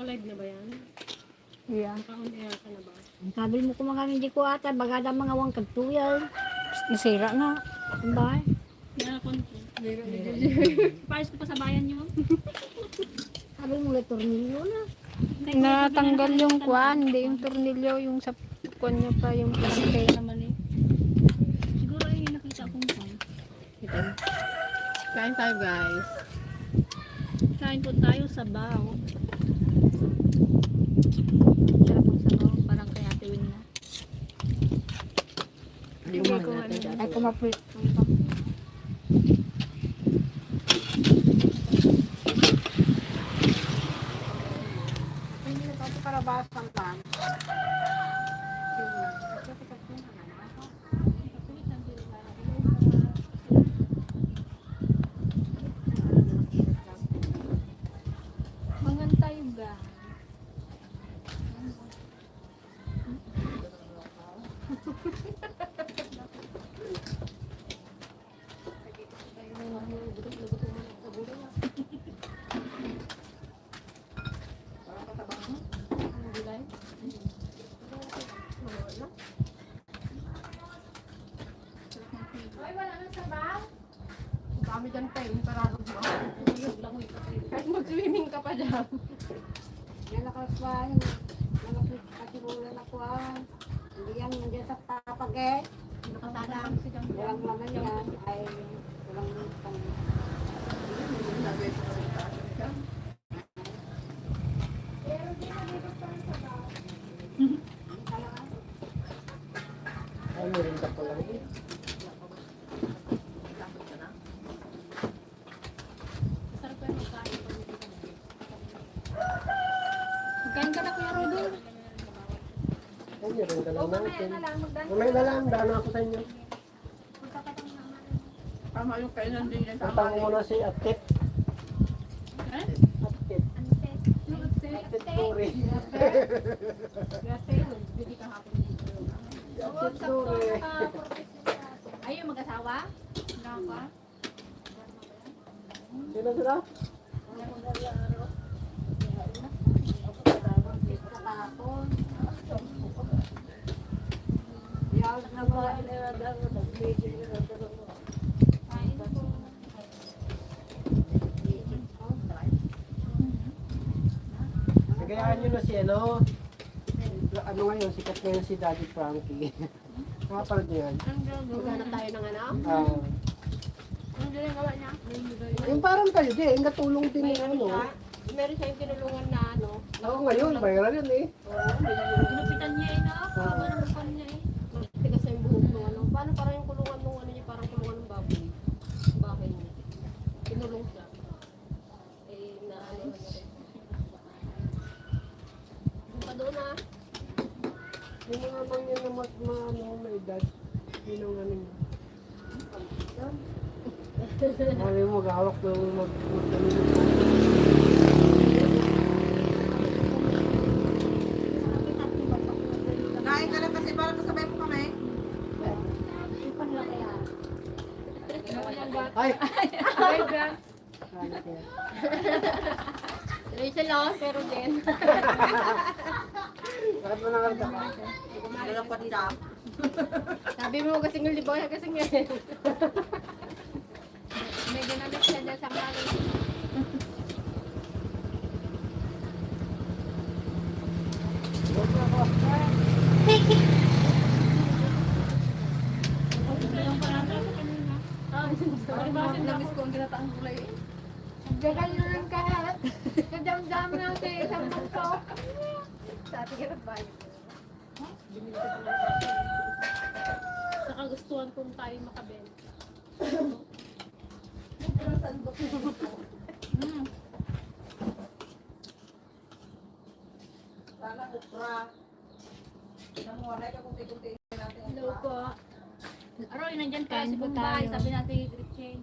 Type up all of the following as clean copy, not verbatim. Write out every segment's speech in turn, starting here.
Naka-live na ba yan? Yeah. Naka-on-air ka na ba? Sabi mo kung mga hindi ko ata, bagada mga wang kagtuyal. Nasira na. Ang bahay. Meron ko. Paris ko pa sa bayan nyo. Sabi mo, may tornilyo na. Natanggal yung kwan, hindi yung tornilyo, yung sa kwan niya pa, yung plastic. Naman eh. Siguro ay nakita kong kwan. Kain tayo guys. Kain po tayo sa baw. Sarap ang sabaw. Parang kay Ate Win na. Hindi mo natin dyan. Ay, kumapit. Hindi na ito para basang pan. Mangan tayo ga. Kami dyan pa yung parado mo. Kahit mag-swimming ka pa dyan. Nalakas pa, nalapit kasi mula na ko hindi yan, hindi sa tapag eh. Walang laman yan, ay walang pang... Ay, meron ka pala. Kain ka na Kuya Rodol. Ay, meron ka lang natin. Mamaya na lang, daan ako sa inyo. Tama yung kailan din yan. Punta mo muna si Atit. Eh? Atit. Atit Turi. Atit Turi. Ayaw mag-asawa? Naka? Sino sila? Nagayaan nyo na si ano ngayon, sikat ngayon si Daddy Frankie. Nakapanood nyo yan? Maghanap tayo ng ano? Ano din ang gawa niya? Yung parang kayo, di, yung natulong din yung ano. Meron siyang tinulungan na ano. Ako ngayon, bayaran yun eh. Ginupitan niya eh, no? Haba ng mukha niya eh. Tigas na yung buhok ng ano. Paano parang yung kulungan ng ano niya, parang kulungan ng baboy. Bahay niya. Tinulong siya. Eh, na ano na rin. Punta doon ah. Yung mga bang yun na may edad, yun ang ano yun. Mali mo, maghahawak na Kain ka lang kasi para kasabay mo kami. Ay! Rachel lang, pero din. Bakit mo nakarta? Wala pa din ako. Sabi mo kasi ng libaw, kasi ngayon. May ginamit siya dyan sa mga Namiss ko ang ginataang gulay eh. Gagal na lang ka. Kadam-dam na sa isang bangko. Sa ating hirap ba yun? Sa kagustuhan kong tayo makabenta. Sana ukra. Namuwalay ka kung tikunti natin. Hello po. Aroy, nandyan ka Kain si po Bombay. tayo. Sabi natin kay Gretchen.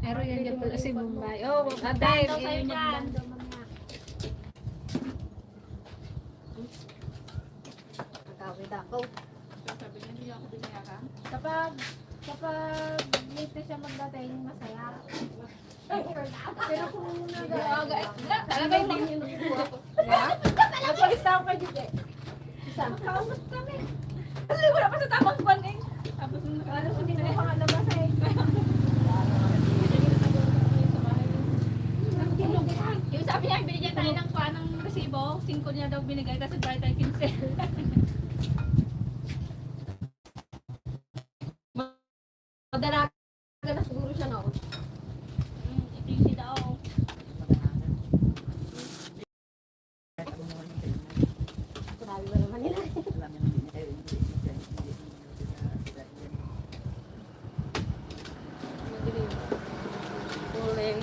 Pero yan dyan pala si Bombay. Oh, Daw ate, sa'yo dyan. Nagkawit ako. Sabi niya, hindi ako binayakan. Kapag late siya magdating, masaya. Pero kung Talaga din yung nakuha ko. kay Jide? Isa. Kausap kami. Kasi wala pa sa tamang kwan eh. Tapos nung Ano kung hindi na pangalabas eh. Yung sabi niya, binigyan tayo ng kwan ng resibo. 5 niya daw binigay, kasi bayad tayo 15. Madalaga na siguro siya noon. Ito yung sidaw. Grabe ba naman yun? Uling.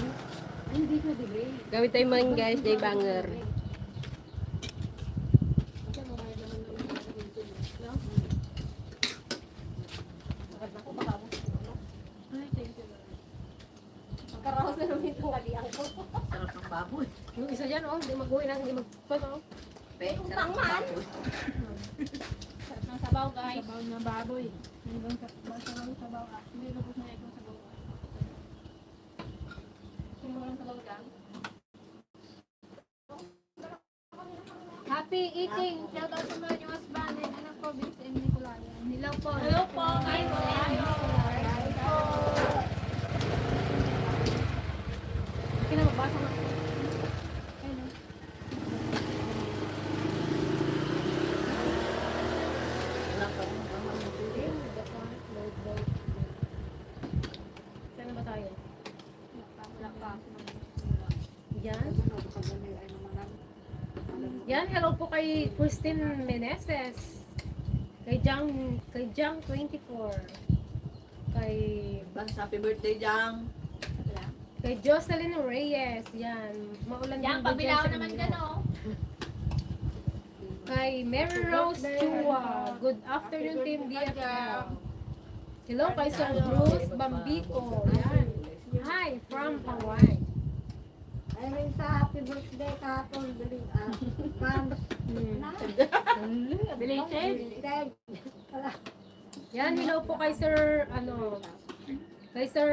Hindi ko delay. Gamit tayo man guys, day banger. Ay, thank you. Karaos na namin itong kaliang ko. Sarap ng baboy. Yung isa dyan, oh, hindi mag-uwi na, hindi mag-pano. Sarap ng baboy. Sarap ng sabaw, guys. Sabaw na baboy. Hanggang sabaw. Hindi lubos na ikong sabaw. Kung walang sabaw dyan. Happy eating! Shout out sa mga yung husband and anak ko, Vince and Nicolaya. Hello po. Hello po, guys. Hindi na magbasa na. Ayun. Saan ba tayo? Wala pa. Yan. Yan, hello po kay Christine Meneses. Kay Jang 24. Kay Happy birthday, Jang. Jocelyn Reyes. Yan. Maulan Yan, din ba dyan pabilaw sa naman inyo? dyan, oh. Kay Mary Rose Chua. Good afternoon, Team DFL. Hello kay Sir Bruce Bambico. Yan. Hi, from Hawaii. Ay, rin sa happy birthday kahapon. Belated. Yan, hello po kay Sir, kay Sir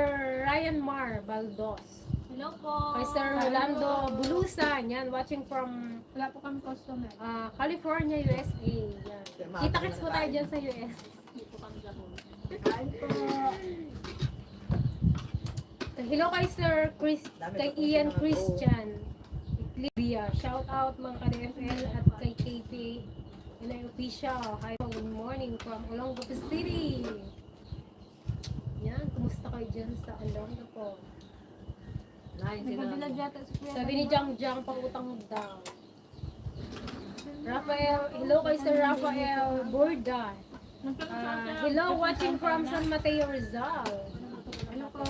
Ryan Mar Baldos. Hello po. Kay Sir Rolando Bulusan. Yan, watching from Wala po kami customer. California, USA. Yan. Kita-kits po tayo dyan sa US. Hindi po kami gahon. Hello kay Sir kay Ian Christian. Libya. Shout out mga ka-DFL at kay KP. Inay official. Hi po, good morning from Olongapo City. Yan, kumusta kayo dyan sa Olongapo? Nagpabilag yata si Kuya. Sabi ni Jang Jang, pangutang daw. Rafael, hello kay Sir Rafael Borda. Hello, watching from San Mateo, Rizal. Hello po.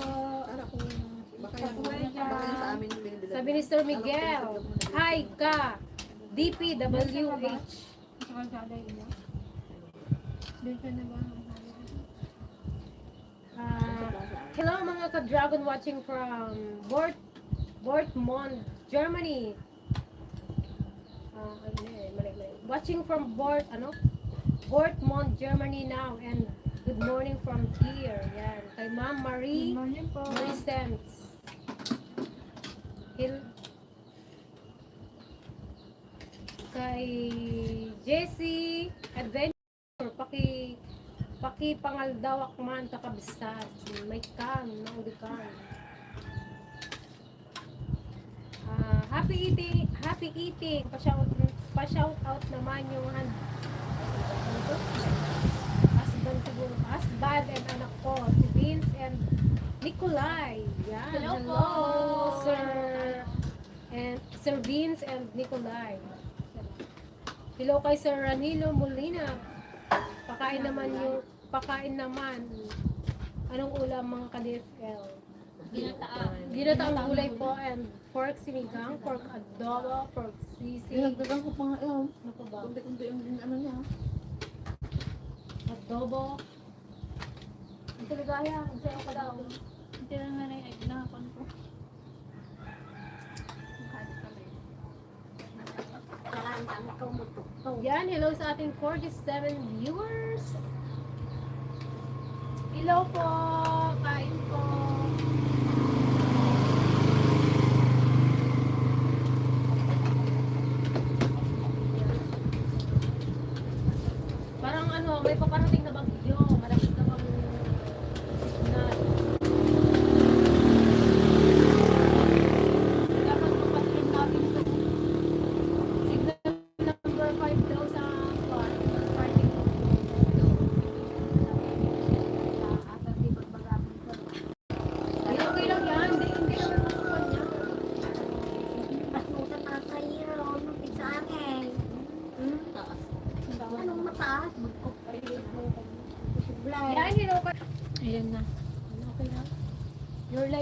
Baka yan sa amin yung binibili. Sabi ni Sir Miguel, hi ka, DPWH. Sa kalsada yun. Doon ka na ba? Hello mga ka-dragon watching from Dortmund, Germany. Watching from Dortmund, Germany now, and good morning from here. Yan. Kay Ma'am Marie Morning po. Cents. Kay Jessie Adventure, pangaldawak man kakabistas, may kan, naulikan. Happy eating, pa-shout out naman yung husband and anak ko, si Vince and Nicolay. Yan. Hello po. Sir Vince and Nicolay. Hello kay Sir Ranilo Molina. Pakain naman. Anong ulam mga ka-DFL? Ginataang gulay po and pork sinigang, pork adobo, pork sisig. Nagdagang ko pa nga yun. Ano pa ba? Kunti-kunti yung ano niya. Adobo. Ang taligaya, ang sayo ka daw. Hindi lang na rin ay pinakapon ko. Yan, hello sa ating 47 viewers. Hello po, kain po.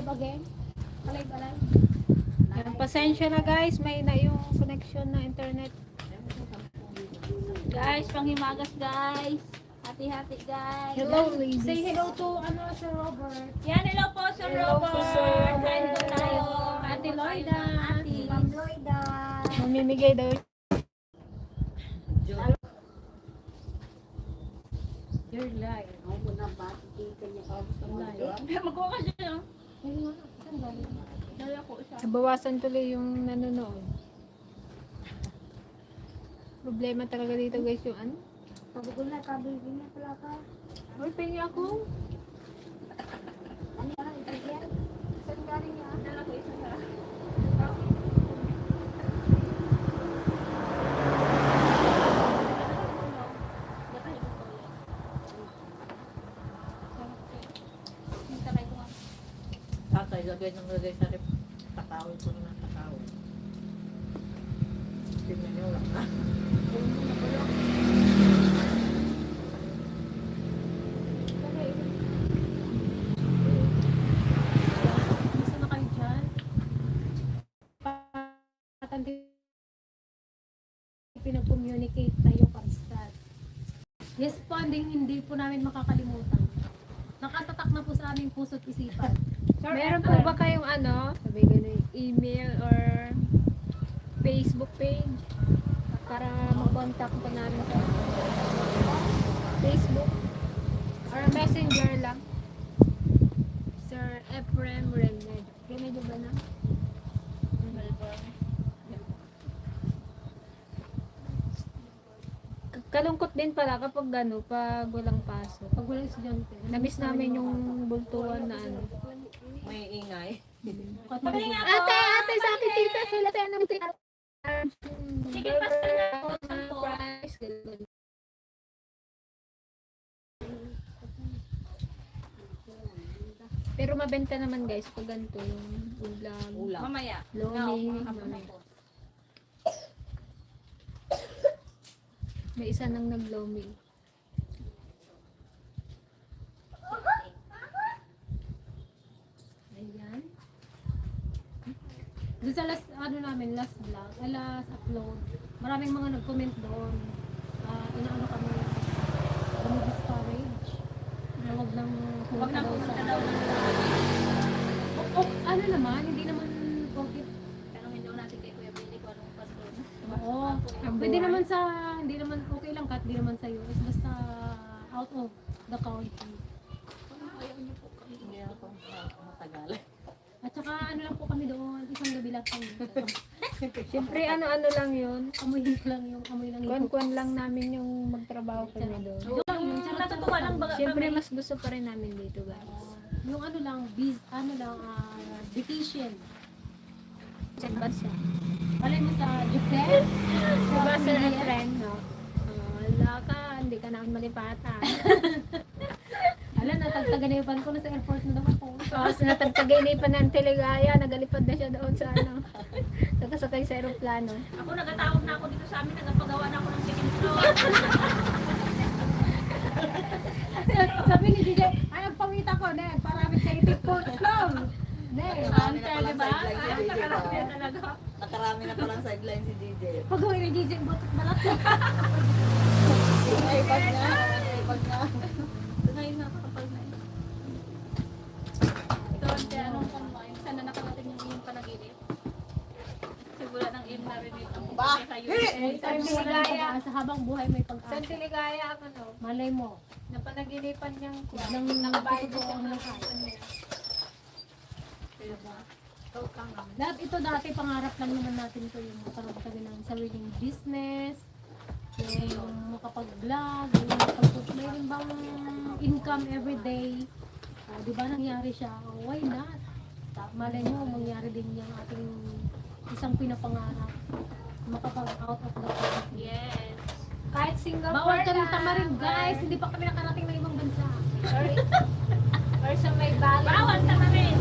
Alive again? Alive. Yan, pasensya na guys, may na yung connection na internet. Guys, panghimagas guys. Hati-hati guys. Hello ladies. Say hello to Sir Robert. Yan, hello po Sir Robert. Kain po tayo. Ate Loida. Ate. Ma'am Loida. Mamimigay daw. Your life. Ako mo na ba? Tita niya ka. Gusto mo na. Magkuha ka dyan. Dala ko isa. Nabawasan tuloy yung nanonood. Problema talaga dito guys yung ano. Pagod na, kabili na pala ka. Or pengi ako. Ano yan? Ito yan? Saan galing yan? Dala ko isa sa. Tatay, lagay ng lagay sa rep. Takawin ko na takawin. Tingnan niyo lang na. Gusto na kayo dyan? Patandi pinag-communicate tayo constant. Yes po, hindi po namin makakalimutan. Nakatatak na po sa aming puso't isipan. Meron po ba kayong ano, sabi ganun, email or Facebook page para mag-contact po namin sa Facebook or messenger lang? Sir Ephraim Remed. Remedyo ba na? Kalungkot din pala kapag ano, pag walang pasok. Pag walang estudyante. Namiss namin yung bultuan na ano. May ingay. Ate, sa akin tita, sila tayo ng tita. Sige, pasal na po. Sampo. Price, ganun. Pero mabenta naman guys pag ganito yung ulam, Mamaya. lomi, may isa nang naglomi. Ayan. Doon sa last, last vlog, last upload, maraming mga nag-comment doon. Inaano kami, discourage. Na wag nang Huwag na pumunta daw ng ano naman, hindi naman okay. Pero hindi ko natin kay Kuya Billy kung anong patrol. Oo. Ang Pwede buhay. naman hindi naman okay lang kahit hindi naman sa US. Basta out of the country. Ayaw niyo po kami. Hindi ako matagal. At saka ano lang po kami doon, isang gabi lang kami. Siyempre ano-ano lang yun. Amoy lang yung amoy lang yung Kuan-kuan lang namin yung magtrabaho kami doon. Joke lang yun. Yung natutuwa lang ba Siyempre kami? mas gusto pa rin namin dito guys. Yung ano lang, vacation. Check ba siya? Alay mo sa Japan? Diba sir and friend, no? Wala ka, hindi ka namin malipatan. Alam, natagtaganayapan ko na sa airport na naman po. Tapos natagtaginipan ng Teligaya, nagalipad na siya doon sa ano. Nakasakay sa aeroplano. Ako nagatawag na ako dito sa amin, nagpagawa na ako ng second floor. Sabi ni DJ, ay nagpangita ko, ne, parami sa itip ko. Long! Ne, Nakarami na Hunter, palang diba? sideline si DJ. Nakarami na talaga. Nakarami na palang sideline si DJ. pag-uwi ni DJ, butot balat. Ay, pag na. Ngayon nakakapal na yun. Ito, ante, anong kumain? Sana nakarating yung iyong panaginip. Sigura ng iyong narinig ang Bah! kayo. Sabi mo na sa habang buhay may Sa pag-asa. Teligaya ako no, Malay mo. napanaginipan niyang Nang nakabayad nakapito siya ang ng lakas. utang naman. Lahat ito dati, pangarap lang naman natin ito yung magkaroon kami ng sariling business, yung makapag-vlog, yung mayroon bang income everyday. Di ba nangyari siya? Why not? Malay mo, mangyari din yung ating isang pinapangarap. Makapag-out of the country. Yes. Kahit Singapore Bawal kami lang, tamarin, guys! or- Hindi pa kami nakarating ng ibang bansa. Or sa may bali. Bawal ka na rin.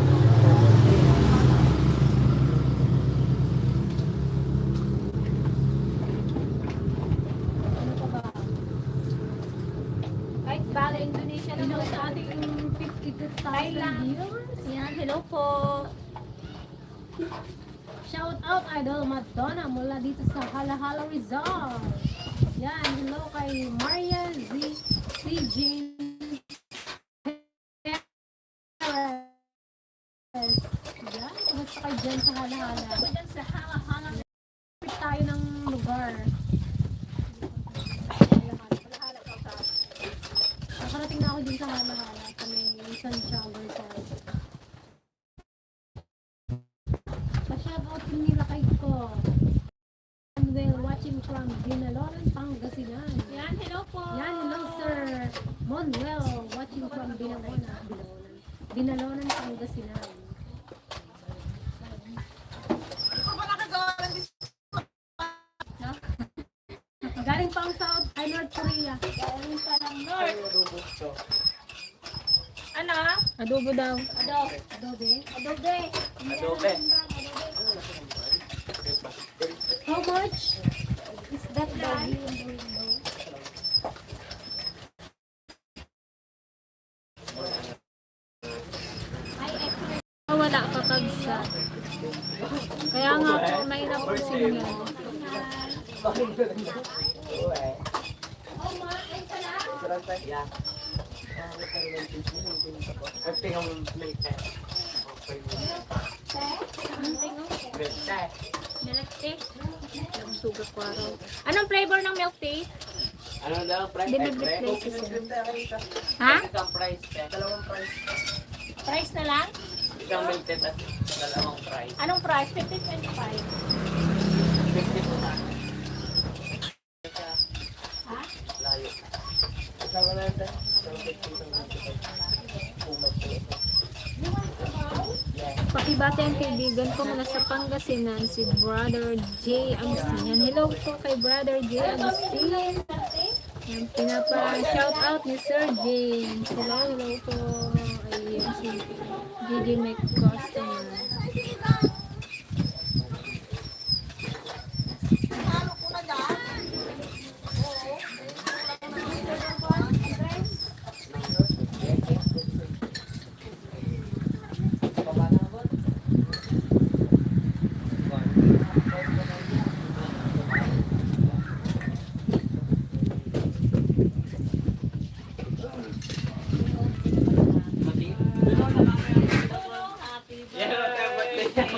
Ano pa ba? Kahit bali Indonesia lang. Sa ating 52,000 Thailand. views. Yan, hello po. Shout out Idol Madonna mula dito sa Halahala Rizal. Yan, hello kay Maria CJ. Yan, kumusta kayo dyan sa Halahala? Diyan sa hanga-hanga. Tayo ng lugar. Nakarating na ako din sa Halahala. Kami Santiago Rizal. Pa-shoutout din nila kay ko. And they're watching from Binalonan, Pangasinan. Yan, hello po. Yan, hello sir. Manuel, watching from Binalonan, Pangasinan. Galing pa ang South, ay North Korea. Galing pa ng North. Ano? Adobo daw. Adobe. Adobe. Adobe. Adobe. How much is that doggy? Wala kakagsa. Kaya nga po, mahirap po sila. Milk tea. Ang sugar ko araw. Anong flavor ng milk tea? Ano daw, price? Dinag-replace siya. Ha? Isang price, dalawang price. Price na lang? Isang milk tea at dalawang price. Anong price? 50-25. 50 po na. Ha? Layo. Isang wala na. Isang 50, isang 55. Pakibati ang kaibigan ko mula sa Pangasinan, si Brother J. Agustin. Yan, hello po kay Brother J. Agustin. Yan, pinapa-shout out ni Sir James. Hello po. Ayan, si JJ McCustom.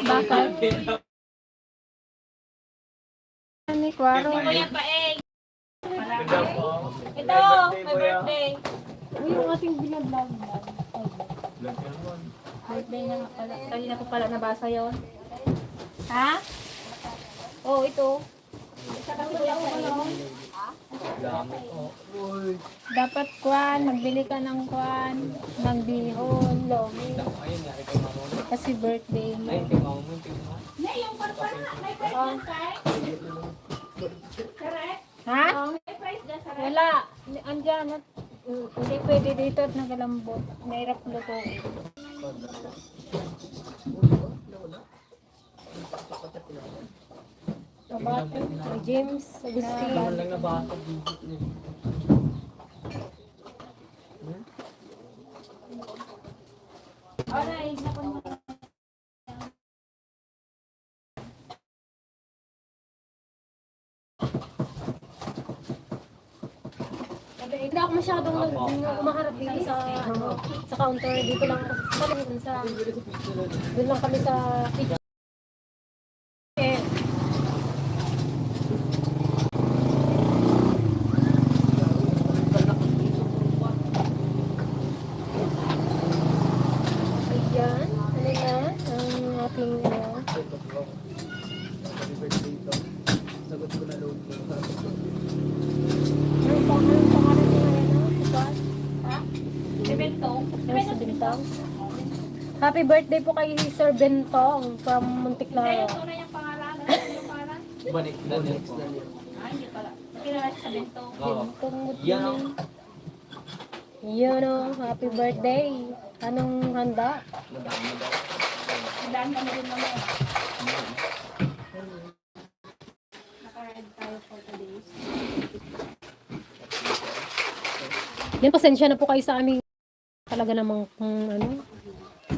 Bakit? Ni Kwaro. Kuya Paeng. Ito, my birthday. Uy, yung ating binablog. Birthday na nga pala. Kanina ko pala nabasa yon. Ha? Oh, ito. Isa kasi Kuya Paeng. Dapat kwan, magbili ka ng kwan, magbihon, lomi. Kasi birthday mo. Nay, yung parpar na. May price dyan, Kai? Correct? Ha? May price dyan, correct? Wala. Andyan. Hindi pwede dito at nagalambot. Mahirap lutuin. Tabato. Kay James Agustin. lang na bata digit niya. Alright, napon mo. Hindi ako masyadong umaharap dito sa sa counter. Dito lang ako. Doon lang kami sa kitchen. Ayan. Ano na? Ang aking Sagot ko na load ko. anong pangalan niya ngayon? Diba? Ha? Si Bentong. Sir Bentong. Happy birthday po kay Sir Bentong from Kaya Monticlaro. yung tunay yung pangalan. Ano yung pangalan? Banik na niya po. Hindi pala. Kilala sa Bentong. Bentong Yan o. Yun o, happy birthday. Anong handa? Daan kami rin naman. Naka-red tayo for today. Yan, pasensya na po kayo sa aming talaga namang ano,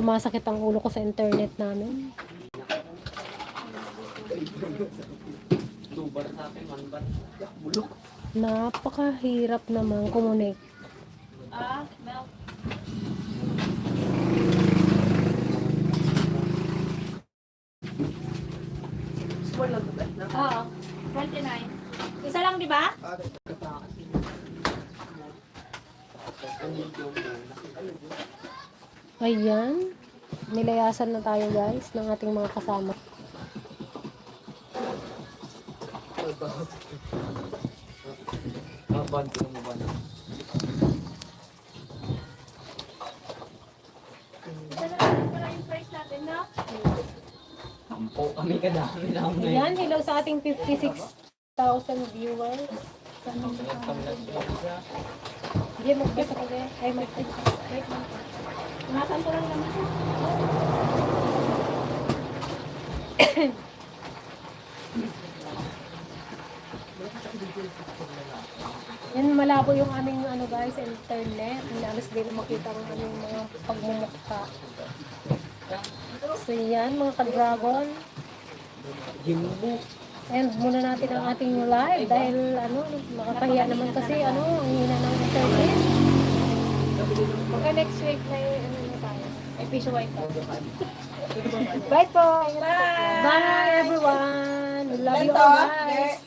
sumasakit ang ulo ko sa internet namin. Napakahirap naman kumunik. Mel. Oo. 29. Isa lang, di ba? Ayan. Nilayasan na tayo guys ng ating mga kasama. Isa lang yung price natin, no? Ayan, hello sa ating 56,000 viewers. Hindi, magbasa ko rin. Ay, magbasa. Wait lang. Nasaan ko lang naman. Yan, malabo yung aming ano guys, internet. Inalas din makita ang aming mga pagmumukha. So yan, mga ka-dragon. End muna natin ang ating live dahil ano, nakakahiya naman kasi ano, ang hina ng internet. Baka next week may ano na tayo. May fish white. Bye po! Bye! Bye everyone! Love you all guys!